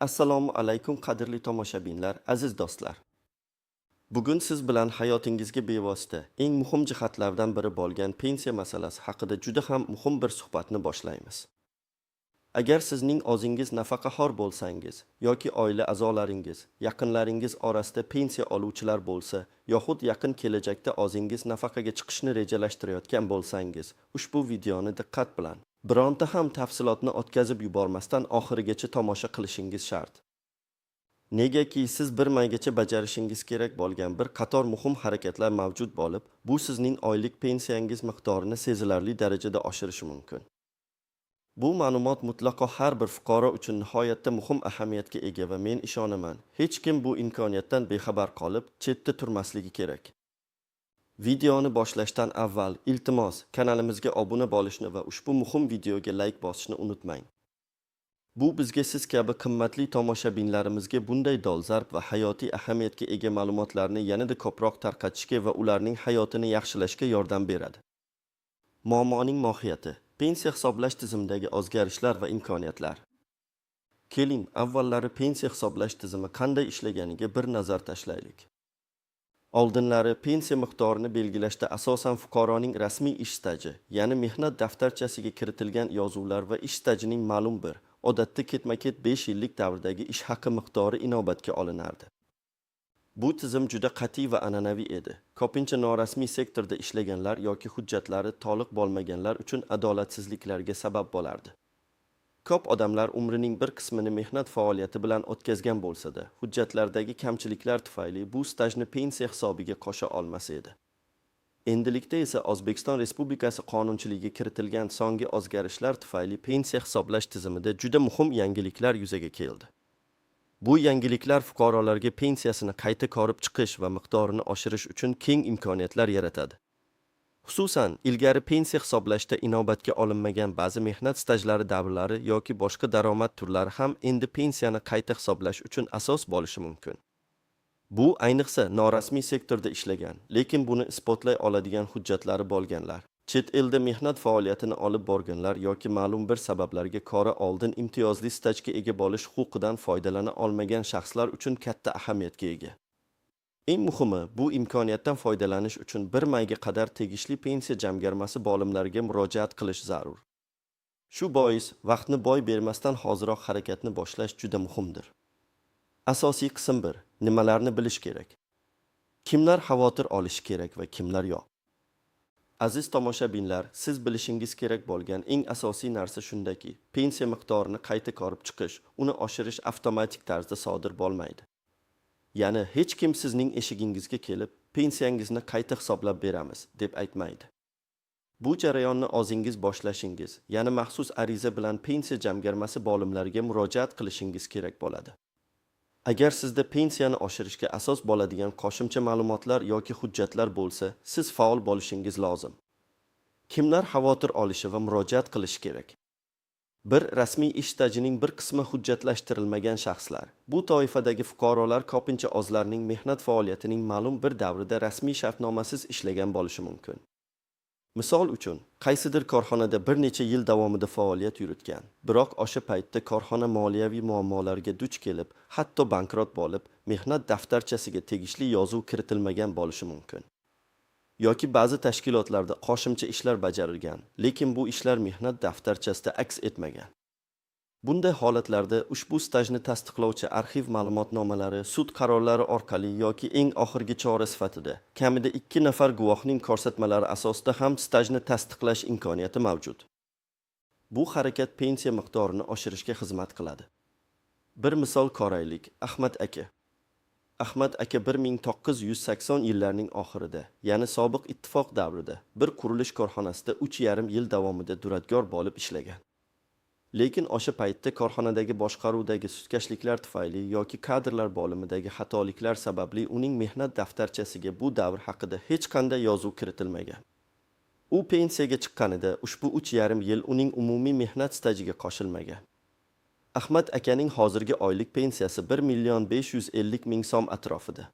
Assalomu alaykum qadrli tomoshabinlar, aziz do'stlar. Bugun siz bilan hayotingizga bevosita eng muhim jihatlardan biri bo'lgan pensiya masalasi haqida juda ham muhim bir suhbatni boshlaymiz. Agar sizning o'zingiz nafaqaxo'r bo'lsangiz yoki oila a'zolaringiz, yaqinlaringiz orasida pensiya oluvchilar bo'lsa, yoxud yaqin kelajakda o'zingiz nafaqaga chiqishni rejalashtirayotgan bo'lsangiz, ushbu videoni diqqat bilan bironta ham tafsilotni o'tkazib yubormasdan oxirigacha tomosha qilishingiz shart. Negaki siz bir maygacha bajarishingiz kerak bo'lgan bir qator muhim harakatlar mavjud bo'lib, bu sizning oylik pensiyangiz miqdorini sezilarli darajada oshirishi mumkin. Bu ma'lumot mutlaqo har bir fuqaro uchun nihoyatda muhim ahamiyatga ega va men ishonaman, hech kim bu imkoniyatdan bexabar qolib, chetda turmasligi kerak. Videoni boshlashdan avval iltimos kanalimizga obuna bo'lishni va ushbu muhim videoga like bosishni unutmang. Bu bizga siz kabi qimmatli tomoshabinlarimizga bunday dolzarb va hayotiy ahamiyatga ega ma'lumotlarni yanada ko'proq tarqatishga va ularning hayotini yaxshilashga yordam beradi. Muammoning mohiyati: pensiya hisoblash tizimidagi o'zgarishlar va imkoniyatlar. Keling, avvallari pensiya hisoblash tizimi qanday ishlaganiga bir nazar tashlaylik. Oldinlari pensiya miqdorini belgilashda asosan fuqaroning rasmiy ish staji, ya'ni mehnat daftarchasiga kiritilgan yozuvlar va ish stajining ma'lum bir, odatda ketma-ket 5 yillik davrdagi ish haqi miqdori inobatga olinardi. Bu tizim juda qat'iy va an'anaviy edi. Ko'pincha norasmiy sektorda ishlaganlar yoki hujjatlari to'liq bo'lmaganlar uchun adolatsizliklarga sabab bo'lardi. Ko'p odamlar umrining bir qismini mehnat faoliyati bilan o'tkazgan bo'lsa-da, hujjatlardagi kamchiliklar tufayli bu stajni pensiya hisobiga qo'sha olmas edi. Endilikda esa O'zbekiston Respublikasi qonunchiligiga kiritilgan so'nggi o'zgarishlar tufayli pensiya hisoblash tizimida juda muhim yangiliklar yuzaga keldi. Bu yangiliklar fuqarolarga pensiyasini qayta ko'rib chiqish va miqdorini oshirish uchun keng imkoniyatlar yaratadi. Xususan, ilgari pensiya hisoblashda inobatga olinmagan ba'zi mehnat stajlari davrlari yoki boshqa daromad turlari ham endi pensiyani qayta hisoblash uchun asos bo'lishi mumkin. Bu ayniqsa norasmiy sektorda ishlagan, lekin buni isbotlay oladigan hujjatlari bo'lganlar, chet elda mehnat faoliyatini olib borganlar yoki ma'lum bir sabablarga ko'ra oldin imtiyozli stajga ega bo'lish huquqidan foydalana olmagan shaxslar uchun katta ahamiyatga ega. Eng muhimi, bu imkoniyatdan foydalanish uchun bir mayga qadar tegishli pensiya jamg'armasi bo'limlariga murojaat qilish zarur. Shu bois, vaqtni boy bermasdan hoziroq harakatni boshlash juda muhimdir. Asosiy qism 1. Nimalarni bilish kerak? Kimlar xavotir olishi kerak va kimlar yo'q? Aziz tomoshabinlar, siz bilishingiz kerak bo'lgan eng asosiy narsa shundaki, pensiya miqdorini qayta ko'rib chiqish, uni oshirish avtomatik tarzda sodir bo'lmaydi. Ya'ni hech kim sizning eshigingizga kelib, pensiyangizni qayta hisoblab beramiz deb aytmaydi. Bu jarayonni o'zingiz boshlashingiz, ya'ni maxsus ariza bilan pensiya jamg'armasi bo'limlariga murojaat qilishingiz kerak bo'ladi. Agar sizda pensiyani oshirishga asos bo'ladigan qo'shimcha ma'lumotlar yoki hujjatlar bo'lsa, siz faol bo'lishingiz lozim. Kimlar xavotir olishi va murojaat qilishi kerak? Bir rasmiy ish stajining bir qismi hujjatlashtirilmagan shaxslar. Bu toifadagi fuqarolar ko'pincha o'zlarining mehnat faoliyatining ma'lum bir davrida rasmiy shartnomasiz ishlagan bo'lishi mumkin. Misol uchun, qaysidir korxonada bir necha yil davomida faoliyat yuritgan, biroq o'sha paytda korxona moliyaviy muammolarga duch kelib, hatto bankrot bo'lib, mehnat daftarchasiga tegishli yozuv kiritilmagan bo'lishi mumkin. Yoki ba'zi tashkilotlarda qo'shimcha ishlar bajarilgan, lekin bu ishlar mehnat daftarchasida aks etmagan. Bunday holatlarda ushbu stajni tasdiqlovchi arxiv ma'lumotnomalari sud qarorlari orqali yoki eng oxirgi chora sifatida kamida 2 nafar guvohning ko'rsatmalari asosida ham stajni tasdiqlash imkoniyati mavjud. Bu harakat pensiya miqdorini oshirishga xizmat qiladi. Bir misol ko'raylik. Ahmad aka 1980 yillarning oxirida, ya'ni sobiq ittifoq davrida bir qurilish korxonasida 3,5 yil davomida duradgor bo'lib ishlagan. Lekin o'sha paytda korxonadagi boshqaruvdagi sustkashliklar tufayli yoki kadrlar bo'limidagi xatoliklar sababli uning mehnat daftarchasiga bu davr haqida hech qanday yozuv kiritilmagan. U pensiyaga chiqqanida ushbu 3,5 yil uning umumiy mehnat stajiga qo'shilmagan. Ahmad akaning hozirgi oylik pensiyasi 1,550,000 so'm atrofida.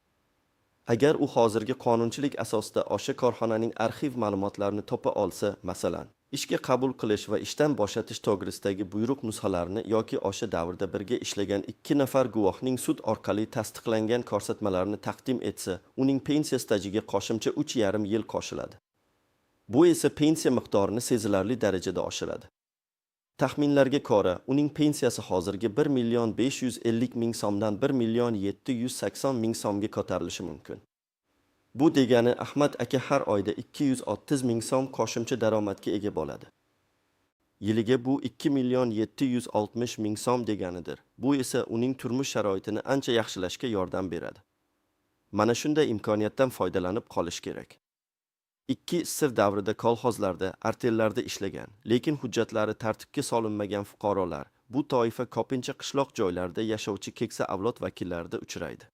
Agar u hozirgi qonunchilik asosida o'sha korxonaning arxiv ma'lumotlarini topa olsa, masalan, ishga qabul qilish va ishdan bo'shatish to'g'risidagi buyruq nusxalarini yoki o'sha davrda birga ishlagan 2 nafar guvohning sud orqali tasdiqlangan ko'rsatmalarini taqdim etsa, uning pensiya stajiga qo'shimcha 3,5 yil qo'shiladi. Bu esa pensiya miqdorini sezilarli darajada oshiradi. Taxminlarga ko'ra, uning pensiyasi hozirgi 1,550,000 so'mdan 1,780,000 so'mga ko'tarilishi mumkin. Bu degani Ahmad aka har oyda 230,000 so'm qo'shimcha daromadga ega bo'ladi. Yiliga bu 2,760,000 so'm deganidir. Bu esa uning turmush sharoitini ancha yaxshilashga yordam beradi. Mana shunday imkoniyatdan foydalanib qolish kerak. Ikki isir davrida kolxozlarda, artellarda ishlagan, lekin hujjatlari tartibga solinmagan fuqarolar bu toifa ko'pincha qishloq joylarda yashovchi keksa avlod vakillarida uchraydi.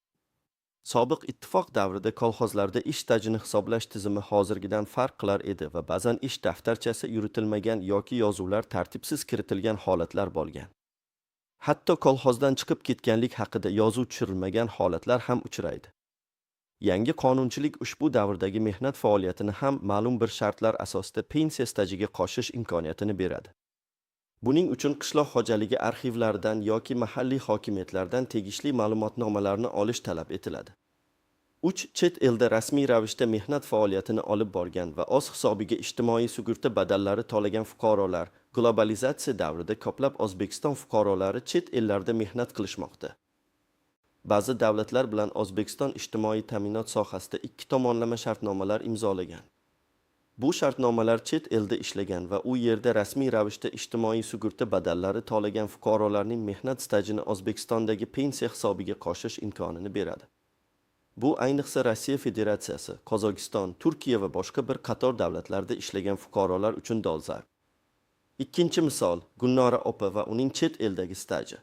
Sobiq ittifoq davrida kolxozlarda ish stajini hisoblash tizimi hozirgidan farq qilar edi va ba'zan ish daftarchasi yuritilmagan yoki yozuvlar tartibsiz kiritilgan holatlar bo'lgan. Hatto kolxozdan chiqib ketganlik haqida yozuv tushirilmagan holatlar ham uchraydi. Yangi qonunchilik ushbu davrdagi mehnat faoliyatini ham ma'lum bir shartlar asosida pensiya stajiga qo'shish imkoniyatini beradi. Buning uchun qishloq xo'jaligi arxivlaridan yoki mahalliy hokimiyatlardan tegishli ma'lumotnomalarni olish talab etiladi. 3 chet elda rasmiy ravishda mehnat faoliyatini olib borgan va o'z hisobiga ijtimoiy sug'urta badallari to'lagan fuqarolar globalizatsiya davrida ko'plab O'zbekiston fuqarolari chet ellarda mehnat qilishmoqda. Ba'zi davlatlar bilan O'zbekiston ijtimoiy ta'minot sohasida 2 tomonlama shartnomalar imzolagan. Bu shartnomalar chet elda ishlagan va u yerda rasmiy ravishda ijtimoiy sug'urta badallari to'lagan fuqarolarning mehnat stajini O'zbekistondagi pensiya hisobiga qo'shish imkonini beradi. Bu ayniqsa Rossiya Federatsiyasi, Qozog'iston, Turkiya va boshqa bir qator davlatlarda ishlagan fuqarolar uchun dolzarb. Ikkinchi misol, Gulnora opa va uning chet eldagi staji.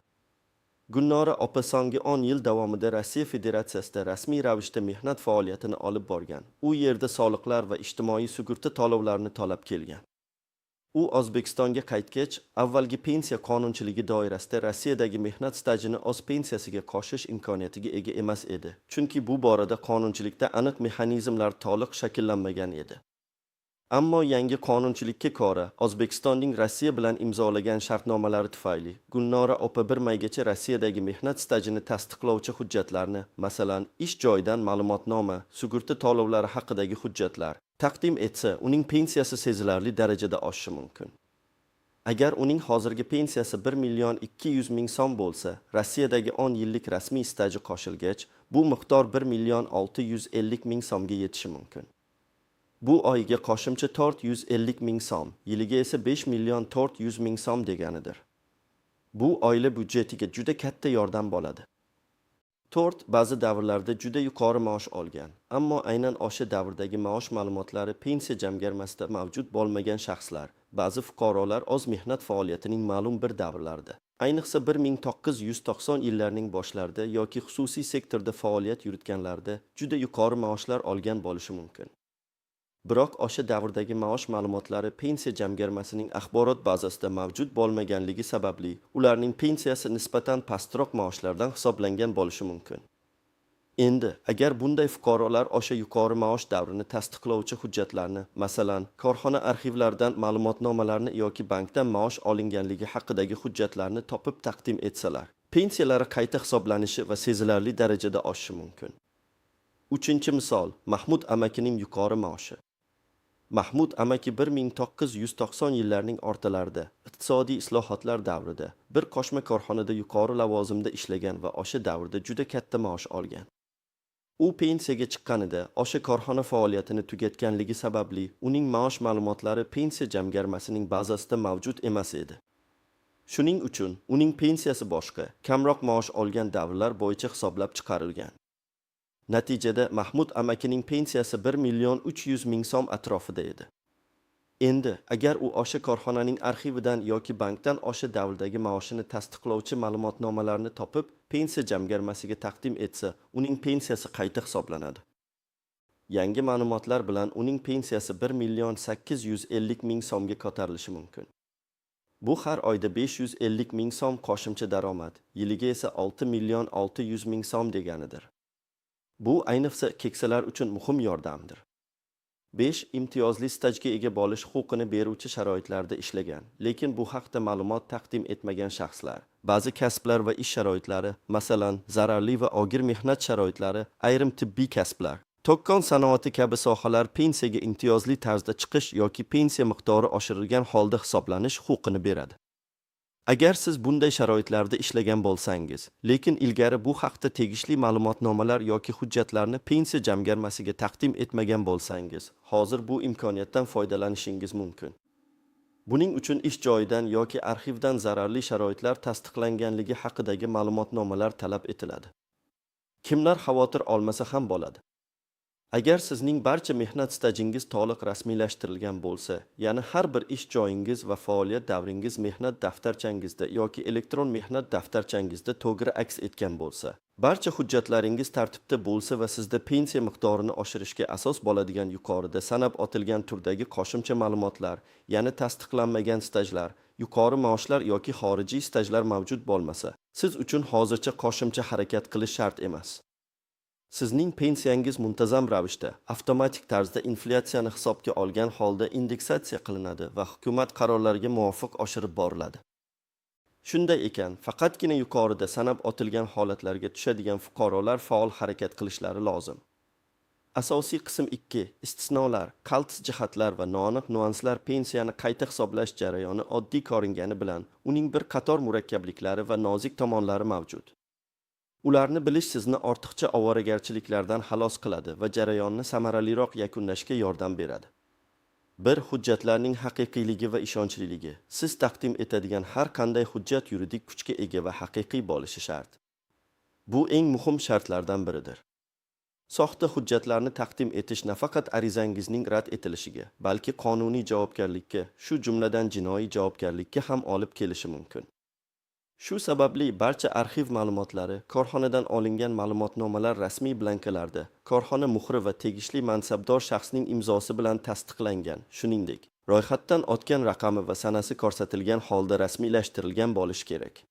Gulnora opa so'nggi 10 yil davomida Rossiya Federatsiyasida rasmiy ravishda mehnat faoliyatini olib borgan. U yerda soliqlar va ijtimoiy sug'urta to'lovlarini to'lab kelgan. U O'zbekistonga qaytgach, avvalgi pensiya qonunchiligi doirasida Rossiyadagi mehnat stajini o'z pensiyasiga qo'shish imkoniyatiga ega emas edi, chunki bu borada qonunchilikda aniq mexanizmlar to'liq shakllanmagan edi. Ammo yangi qonunchilikka ko'ra, O'zbekistonning Rossiya bilan imzolagan shartnomalari tufayli Gulnora opa bir maygacha Rossiyadagi mehnat stajini tasdiqlovchi hujjatlarni, masalan, ish joyidan ma'lumotnoma, sug'urta to'lovlari haqidagi hujjatlar taqdim etsa, uning pensiyasi sezilarli darajada oshishi mumkin. Agar uning hozirgi pensiyasi 1,200,000 so'm bo'lsa, Rossiyadagi 10 yillik rasmiy staji qo'shilgach, bu miqdor 1,650,000 so'mga yetishi mumkin. Bu oyiga qo'shimcha 450,000 so'm, yiliga esa 5,400,000 so'm deganidir. Bu oila byudjetiga juda katta yordam bo'ladi. 4 ba'zi davrlarda juda yuqori maosh olgan, ammo aynan o'sha davrdagi maosh ma'lumotlari pensiya jamg'armasida mavjud bo'lmagan shaxslar, ba'zi fuqarolar o'z mehnat faoliyatining ma'lum bir davrlarida, ayniqsa 1990 yillarning boshlarida yoki xususiy sektorda faoliyat yuritganlarda juda yuqori maoshlar olgan bo'lishi mumkin. Biroq o'sha davrdagi maosh ma'lumotlari pensiya jamg'armasining axborot bazasida mavjud bo'lmaganligi sababli ularning pensiyasi nisbatan pastroq maoshlardan hisoblangan bo'lishi mumkin. Endi, agar bunday fuqarolar o'sha yuqori maosh davrini tasdiqlovchi hujjatlarni, masalan, korxona arxivlaridan ma'lumotnomalarni yoki bankdan maosh olinganligi haqidagi hujjatlarni topib taqdim etsalar, pensiyalari qayta hisoblanishi va sezilarli darajada oshishi mumkin. 3-chi misol, Mahmud amakining yuqori maoshi. Mahmud amaki 1990 yillarning o'rtalarida iqtisodiy islohotlar davrida bir qo'shma korxonada yuqori lavozimda ishlagan va o'sha davrda juda katta maosh olgan. U pensiyaga chiqqanida o'sha korxona faoliyatini tugatganligi sababli uning maosh ma'lumotlari pensiya jamg'armasining bazasida mavjud emas edi. Shuning uchun uning pensiyasi boshqa, kamroq maosh olgan davrlar bo'yicha hisoblab chiqarilgan. Natijada Mahmud amakining pensiyasi 1,300,000 so'm atrofida edi. Endi, agar u o'sha korxonaning arxividan yoki bankdan o'sha davrdagi maoshini tasdiqlovchi ma'lumotnomalarni topib, pensiya jamg'armasiga taqdim etsa, uning pensiyasi qayta hisoblanadi. Yangi ma'lumotlar bilan uning pensiyasi 1,850,000 so'mga ko'tarilishi mumkin. Bu har oyda 550,000 so'm qo'shimcha daromad, yiliga esa 6,600,000 so'm deganidir. Bu ayniqsa keksalar uchun muhim yordamdir. 5. Imtiyozli stajga ega bo'lish huquqini beruvchi sharoitlarda ishlagan, lekin bu haqda ma'lumot taqdim etmagan shaxslar. Ba'zi kasblar va ish sharoitlari, masalan, zararli va og'ir mehnat sharoitlari, ayrim tibbiy kasblar, tokkon sanoati kabi sohalar pensiyaga imtiyozli tarzda chiqish yoki pensiya miqdori oshirilgan holda hisoblanish huquqini beradi. Agar siz bunday sharoitlarda ishlagan bo'lsangiz, lekin ilgari bu haqda tegishli ma'lumotnomalar yoki hujjatlarni pensiya jamg'armasiga taqdim etmagan bo'lsangiz, hozir bu imkoniyatdan foydalanishingiz mumkin. Buning uchun ish joyidan yoki arxivdan zararli sharoitlar tasdiqlanganligi haqidagi ma'lumotnomalar talab etiladi. Kimlar xavotir olmasa ham bo'ladi. Agar sizning barcha mehnat stajingiz to'liq rasmiylashtirilgan bo'lsa, ya'ni har bir ish joyingiz va faoliyat davringiz mehnat daftarchangizda yoki elektron mehnat daftarchangizda to'g'ri aks etgan bo'lsa, barcha hujjatlaringiz tartibda bo'lsa va sizda pensiya miqdorini oshirishga asos bo'ladigan yuqorida sanab o'tilgan turdagi qo'shimcha ma'lumotlar, ya'ni tasdiqlanmagan stajlar, yuqori maoshlar yoki xorijiy stajlar mavjud bo'lmasa, siz uchun hozircha qo'shimcha harakat qilish shart emas. Sizning pensiyangiz muntazam ravishda, avtomatik tarzda inflyatsiyani hisobga olgan holda indeksatsiya qilinadi va hukumat qarorlariga muvofiq oshirib boriladi. Shunday ekan, faqatgina yuqorida sanab o'tilgan holatlarga tushadigan fuqarolar faol harakat qilishlari lozim. Asosiy qism 2. Istisnolar, qaltis jihatlar va noaniq nuanslar pensiyani qayta hisoblash jarayoni oddiy ko'ringani bilan, uning bir qator murakkabliklari va nozik tomonlari mavjud. Ularni bilish sizni ortiqcha ovoragarchiliklardan xalos qiladi va jarayonni samaraliroq yakunlashga yordam beradi. 1. Hujjatlarning haqiqiyligi va ishonchliligi. Siz taqdim etadigan har qanday hujjat yuridik kuchga ega va haqiqiy bo'lishi shart. Bu eng muhim shartlardan biridir. Soxta hujjatlarni taqdim etish nafaqat arizangizning rad etilishiga, balki qonuniy javobgarlikka, shu jumladan jinoiy javobgarlikka ham olib kelishi mumkin. Shu sababli barcha arxiv ma'lumotlari, korxonadan olingan ma'lumotnomalar rasmiy blankalarda, korxona muhri va tegishli mansabdor shaxsning imzosi bilan tasdiqlangan, shuningdek, ro'yxatdan o'tgan raqami va sanasi ko'rsatilgan holda rasmiylashtirilgan bo'lishi kerak.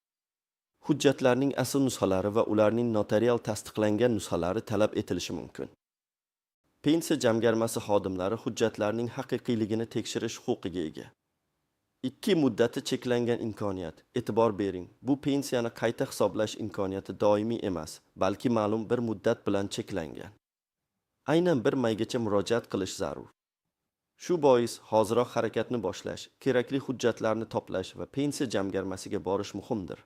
Hujjatlarning asl nusxalari va ularning notarial tasdiqlangan nusxalari talab etilishi mumkin. Pensiya jamg'armasi xodimlari hujjatlarning haqiqiyligini tekshirish huquqiga ega. 2. Muddati cheklangan imkoniyat. E'tibor bering, bu pensiyani qayta hisoblash imkoniyati doimiy emas, balki ma'lum bir muddat bilan cheklangan. Aynan 1 maygacha murojaat qilish zarur. Shu bois hoziroq harakatni boshlash, kerakli hujjatlarni to'plash va pensiya jamg'armasiga borish muhimdir.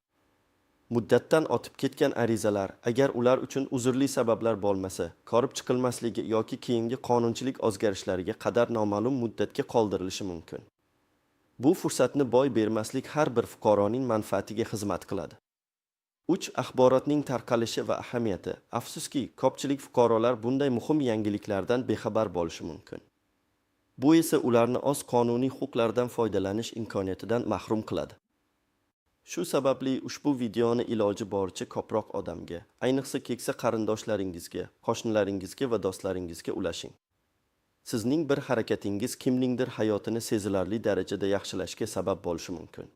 Muddatdan o'tib ketgan arizalar, agar ular uchun uzrli sabablar bo'lmasa, ko'rib chiqilmasligi yoki keyingi qonunchilik o'zgarishlariga qadar noma'lum muddatga qoldirilishi mumkin. Bu fursatni boy bermaslik har bir fuqaroning manfaatiga xizmat qiladi. 3. Axborotning tarqalishi va ahamiyati. Afsuski, ko'pchilik fuqarolar bunday muhim yangiliklardan bexabar bo'lishi mumkin. Bu esa ularni o'z qonuniy huquqlaridan foydalanish imkoniyatidan mahrum qiladi. Shu sababli ushbu videoni iloji boricha ko'proq odamga, ayniqsa keksa qarindoshlaringizga, qo'shnilaringizga va do'stlaringizga ulashing. Sizning bir harakatingiz kimningdir hayotini sezilarli darajada yaxshilashga sabab bo'lishi mumkin.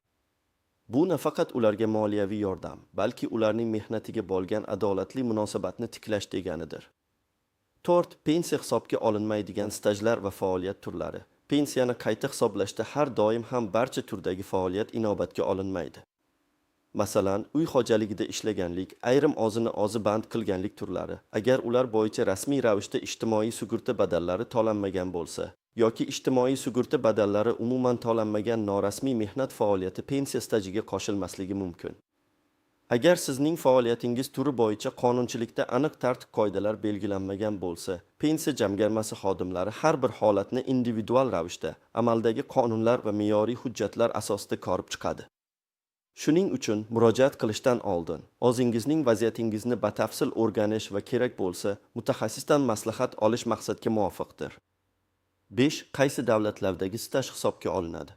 Bu nafaqat ularga moliyaviy yordam, balki ularning mehnatiga bo'lgan adolatli munosabatni tiklash deganidir. 4. Pensiya hisobga olinmaydigan stajlar va faoliyat turlari. Pensiyani qayta hisoblashda har doim ham barcha turdagi faoliyat inobatga olinmaydi. Masalan, uy xo'jaligida ishlaganlik, ayrim o'zini o'zi band qilganlik turlari, agar ular bo'yicha rasmiy ravishda ijtimoiy sug'urta badallari to'lanmagan bo'lsa, yoki ijtimoiy sug'urta badallari umuman to'lanmagan norasmiy mehnat faoliyati pensiya stajiga qo'shilmasligi mumkin. Agar sizning faoliyatingiz turi bo'yicha qonunchilikda aniq tartib-qoidalar belgilanmagan bo'lsa, pensiya jamg'armasi xodimlari har bir holatni individual ravishda, amaldagi qonunlar va me'yoriy hujjatlar asosida ko'rib chiqadi. Shuning uchun murojaat qilishdan oldin o'zingizning vaziyatingizni batafsil o'rganish va kerak bo'lsa, mutaxassisdan maslahat olish maqsadga muvofiqdir. 5. Qaysi davlatlardagi staj hisobga olinadi?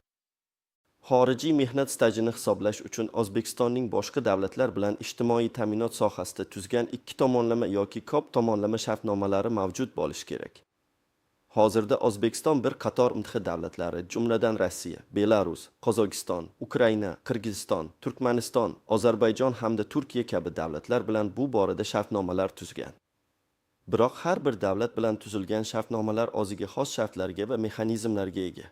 Xorijiy mehnat stajini hisoblash uchun O'zbekistonning boshqa davlatlar bilan ijtimoiy ta'minot sohasida tuzgan 2 tomonlama yoki ko'p tomonlama shartnomalari mavjud bo'lishi kerak. Hozirda O'zbekiston bir qator MTH davlatlari, jumladan Rossiya, Belarus, Qozog'iston, Ukraina, Qirg'iziston, Turkmaniston, Ozarbayjon hamda Turkiya kabi davlatlar bilan bu borada shartnomalar tuzgan. Biroq har bir davlat bilan tuzilgan shartnomalar o'ziga xos shartlarga va mexanizmlarga ega.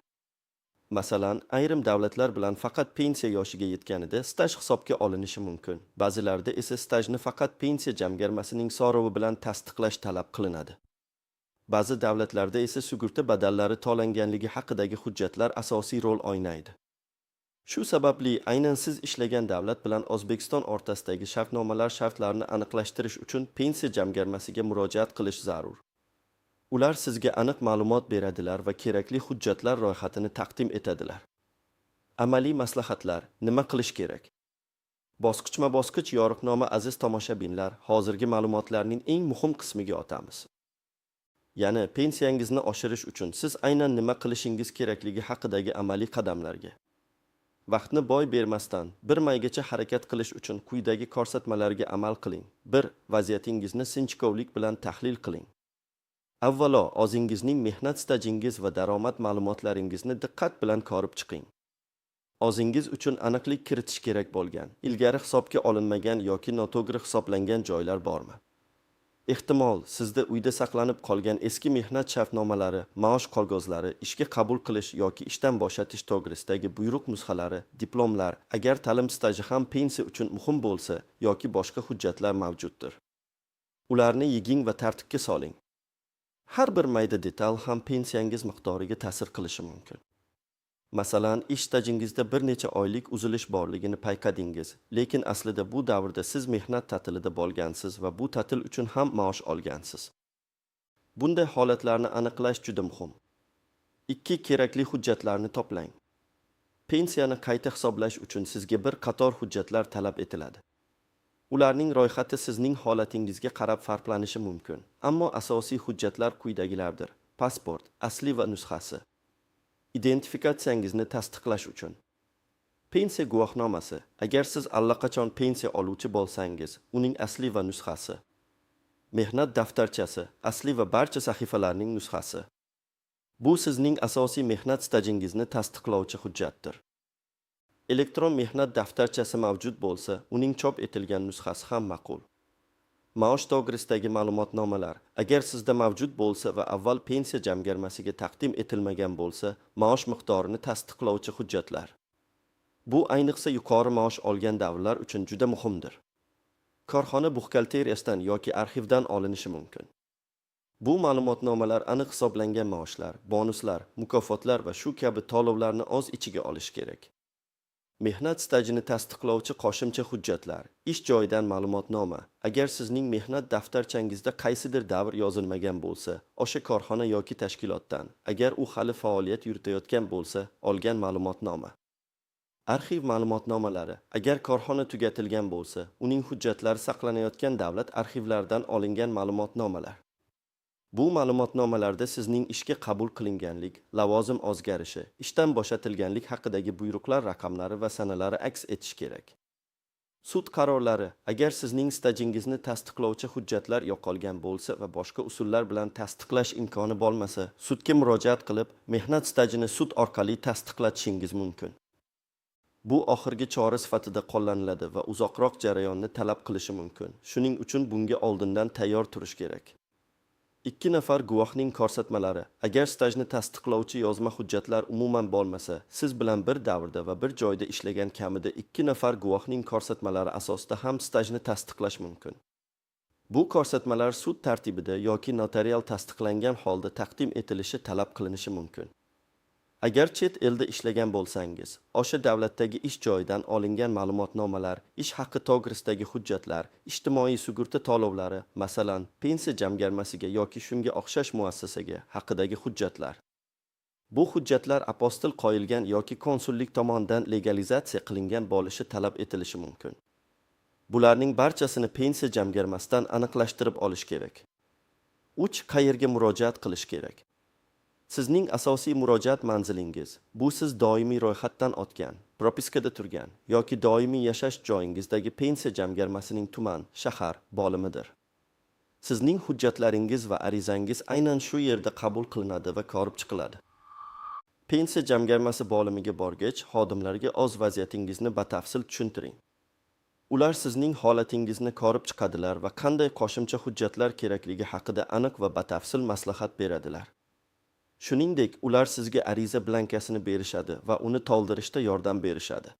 Masalan, ayrim davlatlar bilan faqat pensiya yoshiga yetganida staj hisobga olinishi mumkin. Ba'zilarida esa stajni faqat pensiya jamg'armasining so'rovi bilan tasdiqlash talab qilinadi. Ba'zi davlatlarda esa sug'urta badallari to'langanligi haqidagi hujjatlar asosiy rol o'ynaydi. Shu sababli aynan siz ishlagan davlat bilan O'zbekiston o'rtasidagi shartnomalar shartlarini aniqlashtirish uchun pensiya jamg'armasiga murojaat qilish zarur. Ular sizga aniq ma'lumot beradilar va kerakli hujjatlar ro'yxatini taqdim etadilar. Amaliy maslahatlar: nima qilish kerak? Bosqichma-bosqich yo'riqnoma aziz tomoshabinlar, hozirgi ma'lumotlarning eng muhim qismiga o'tamiz. Ya'ni pensiyangizni oshirish uchun siz aynan nima qilishingiz kerakligi haqidagi amaliy qadamlarga. Vaqtni boy bermasdan bir maygacha harakat qilish uchun quyidagi ko'rsatmalarga amal qiling. 1. Vaziyatingizni sinchkovlik bilan tahlil qiling. Avvalo, o'zingizning mehnat stajingiz va daromad ma'lumotlaringizni diqqat bilan ko'rib chiqing. O'zingiz uchun aniqlik kiritish kerak bo'lgan, ilgari hisobga olinmagan yoki noto'g'ri hisoblangan joylar bormi? Ehtimol, sizda uyda saqlanib qolgan eski mehnat shartnomalari, maosh qog'ozlari, ishga qabul qilish yoki ishdan bo'shatish to'g'risidagi buyruq nusxalari, diplomlar, agar ta'lim staji ham pensiya uchun muhim bo'lsa, yoki boshqa hujjatlar mavjuddir. Ularni yig'ing va tartibga soling. Har bir mayda detal ham pensiyangiz miqdoriga ta'sir qilishi mumkin. Masalan, ish stajingizda bir necha oylik uzilish borligini payqadingiz, lekin aslida bu davrda siz mehnat ta'tilida bo'lgansiz va bu ta'til uchun ham maosh olgansiz. Bunday holatlarni aniqlash juda muhim. 2. Kerakli hujjatlarni to'plang. Pensiyani qayta hisoblash uchun sizga bir qator hujjatlar talab etiladi. Ularning ro'yxati sizning holatingizga qarab farqlanishi mumkin, ammo asosiy hujjatlar quyidagilardir: pasport, asli va nusxasi. Identifikatsiyangizni tasdiqlash uchun. Pensiya guvohnomasi, agar siz allaqachon pensiya oluvchi bo'lsangiz, uning asli va nusxasi. Mehnat daftarchasi, asli va barcha sahifalarning nusxasi. Bu sizning asosiy mehnat stajingizni tasdiqlovchi hujjatdir. Elektron mehnat daftarchasi mavjud bo'lsa, uning chop etilgan nusxasi ham ma'qul. Maosh to'g'risidagi ma'lumotnomalar, agar sizda mavjud bo'lsa va avval pensiya jamg'armasiga taqdim etilmagan bo'lsa, maosh miqdorini tasdiqlovchi hujjatlar. Bu ayniqsa yuqori maosh olgan davrlar uchun juda muhimdir. Korxona buxgalteriyasidan yoki arxivdan olinishi mumkin. Bu ma'lumotnomalar aniq hisoblangan maoshlar, bonuslar, mukofotlar va shu kabi to'lovlarni o'z ichiga olishi kerak. Mehnat stajini tasdiqlovchi qo'shimcha hujjatlar, ish joyidan ma'lumotnoma. Agar sizning mehnat daftarchangizda qaysidir davr yozilmagan bo'lsa, o'sha korxona yoki tashkilotdan, agar u hali faoliyat yuritayotgan bo'lsa, olgan ma'lumotnoma. Arxiv ma'lumotnomalari, agar korxona tugatilgan bo'lsa, uning hujjatlari saqlanayotgan davlat arxivlaridan olingan ma'lumotnomalar. Bu ma'lumotnomalarda sizning ishga qabul qilinganlik, lavozim o'zgarishi, ishdan bo'shatilganlik haqidagi buyruqlar raqamlari va sanalari aks etishi kerak. Sud qarorlari, agar sizning stajingizni tasdiqlovchi hujjatlar yo'qolgan bo'lsa va boshqa usullar bilan tasdiqlash imkoni bo'lmasa, sudga murojaat qilib, mehnat stajini sud orqali tasdiqlatishingiz mumkin. Bu oxirgi chora sifatida qo'llaniladi va uzoqroq jarayonni talab qilishi mumkin. Shuning uchun bunga oldindan tayyor turish kerak. 2 nafar guvohning ko'rsatmalari. Agar stajni tasdiqlovchi yozma hujjatlar umuman bo'lmasa, siz bilan bir davrda va bir joyda ishlagan kamida 2 nafar guvohning ko'rsatmalari asosida ham stajni tasdiqlash mumkin. Bu ko'rsatmalar sud tartibida yoki notarial tasdiqlangan holda taqdim etilishi talab qilinishi mumkin. Agar chet elda ishlagan bo'lsangiz, o'sha davlatdagi ish joyidan olingan ma'lumotnomalar, ish haqqi to'g'risidagi hujjatlar, ijtimoiy sug'urta to'lovlari, masalan, pensiya jamg'armasiga yoki shunga o'xshash muassasaga haqidagi hujjatlar. Bu hujjatlar apostil qo'yilgan yoki konsullik tomonidan legalizatsiya qilingan bo'lishi talab etilishi mumkin. Bularning barchasini pensiya jamg'armasidan aniqlashtirib olish kerak. 3. Qayerga murojaat qilish kerak? Sizning asosiy murojaat manzilingiz, bu siz doimiy ro'yxatdan o'tgan, propiskada turgan yoki doimiy yashash joyingizdagi pensiya jamg'armasining tuman, shahar bo'limidir. Sizning hujjatlaringiz va arizangiz aynan shu yerda qabul qilinadi va ko'rib chiqiladi. Pensiya jamg'armasi bo'limiga borgach, xodimlarga o'z vaziyatingizni batafsil tushuntiring. Ular sizning holatingizni ko'rib chiqadilar va qanday qo'shimcha hujjatlar kerakligi haqida aniq va batafsil maslahat beradilar. Shuningdek, ular sizga ariza blankasini berishadi va uni to'ldirishda yordam berishadi.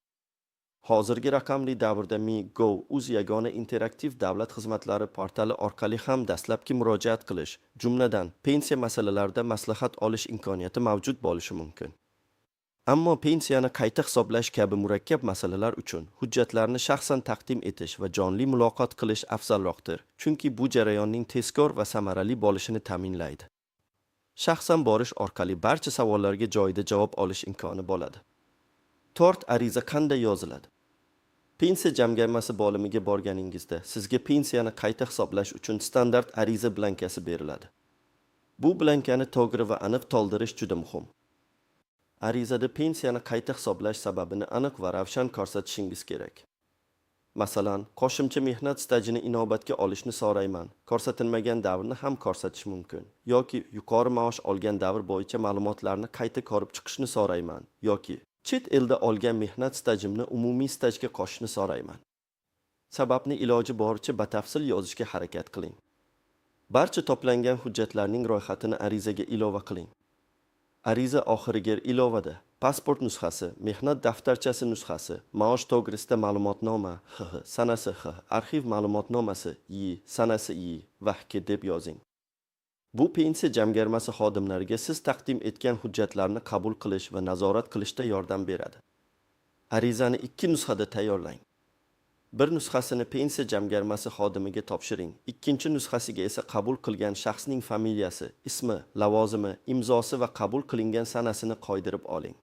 Hozirgi raqamli davrda Mi.Gov.uz yagona interaktiv davlat xizmatlari portali orqali ham dastlabki murojaat qilish, jumladan pensiya masalalarida maslahat olish imkoniyati mavjud bo'lishi mumkin. Ammo pensiyani qayta hisoblash kabi murakkab masalalar uchun hujjatlarni shaxsan taqdim etish va jonli muloqot qilish afzalroqdir, chunki bu jarayonning tezkor va samarali bo'lishini ta'minlaydi. Shaxsan borish orqali barcha savollarga joyida javob olish imkoni bo'ladi. 4. Ariza qanday yoziladi? Pensiya jamg'armasi bo'limiga borganingizda sizga pensiyani qayta hisoblash uchun standart ariza blankasi beriladi. Bu blankani to'g'ri va aniq to'ldirish juda muhim. Arizada pensiyani qayta hisoblash sababini aniq va ravshan ko'rsatishingiz kerak. Masalan, qo'shimcha mehnat stajini inobatga olishni so'rayman, ko'rsatilmagan davrni ham ko'rsatish mumkin, yoki yuqori maosh olgan davr bo'yicha ma'lumotlarni qayta ko'rib chiqishni so'rayman, yoki chet elda olgan mehnat stajimni umumiy stajga qo'shishni so'rayman. Sababni iloji boricha batafsil yozishga harakat qiling. Barcha to'plangan hujjatlarning ro'yxatini arizaga ilova qiling. Ariza oxiriga ilovada pasport nusxasi, mehnat daftarchasi nusxasi, maosh to'g'risida ma'lumotnoma, sanasi, arxiv ma'lumotnomasi, sanasi va deb yozing. Bu pensiya jamg'armasi xodimlariga siz taqdim etgan hujjatlarni qabul qilish va nazorat qilishda yordam beradi. Arizani 2 nusxada tayyorlang. Bir nusxasini pensiya jamg'armasi xodimiga topshiring. Ikkinchi nusxasiga esa qabul qilgan shaxsning familiyasi, ismi, lavozimi, imzosi va qabul qilingan sanasini qo'ydirib oling.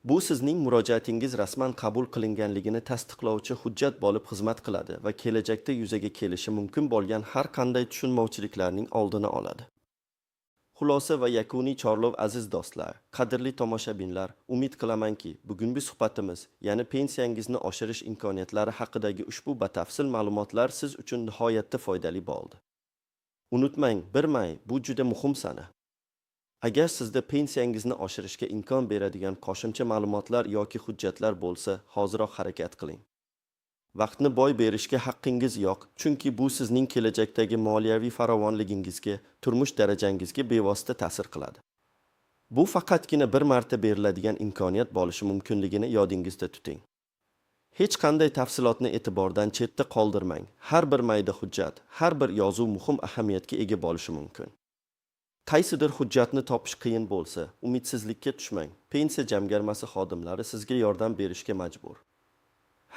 Bu sizning murojaatingiz rasman qabul qilinganligini tasdiqlovchi hujjat bo'lib xizmat qiladi va kelajakda yuzaga kelishi mumkin bo'lgan har qanday tushunmovchiliklarning oldini oladi. Xulosa va yakuniy chorlov aziz do'stlar, qadrli tomoshabinlar, umid qilamanki, bugungi suhbatimiz, ya'ni pensiyangizni oshirish imkoniyatlari haqidagi ushbu batafsil ma'lumotlar siz uchun nihoyatda foydali bo'ldi. Unutmang, 1 may bu juda muhim sana. Agar sizda pensiyangizni oshirishga imkon beradigan qo'shimcha ma'lumotlar yoki hujjatlar bo'lsa, hoziroq harakat qiling. Vaqtni boy berishga haqqingiz yo'q, chunki bu sizning kelajakdagi moliyaviy farovonligingizga, turmush darajangizga bevosita ta'sir qiladi. Bu faqatgina bir marta beriladigan imkoniyat bo'lishi mumkinligini yodingizda tuting. Hech qanday tafsilotni e'tibordan chetda qoldirmang. Har bir mayda hujjat, har bir yozuv muhim ahamiyatga ega bo'lishi mumkin. Qaysidir hujjatni topish qiyin bo'lsa, umidsizlikka tushmang. Pensiya jamg'armasi xodimlari sizga yordam berishga majbur.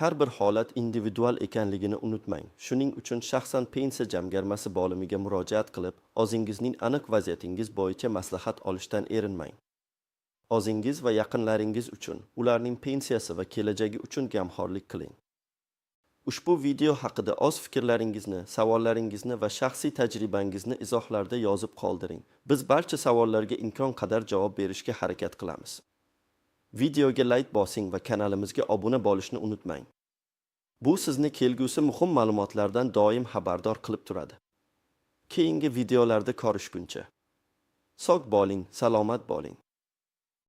Har bir holat individual ekanligini unutmang. Shuning uchun shaxsan pensiya jamg'armasi bo'limiga murojaat qilib, o'zingizning aniq vaziyatingiz bo'yicha maslahat olishdan erinmang. O'zingiz va yaqinlaringiz uchun, ularning pensiyasi va kelajagi uchun g'amxo'rlik qiling. Ushbu video haqida o'z fikrlaringizni, savollaringizni va shaxsiy tajribangizni izohlarda yozib qoldiring. Biz barcha savollarga imkon qadar javob berishga harakat qilamiz. Videoga like bosing va kanalimizga obuna bo'lishni unutmang. Bu sizni kelgusi muhim ma'lumotlardan doim xabardor qilib turadi. Keyingi videolarda ko'rishguncha sog' bo'ling, salomat bo'ling.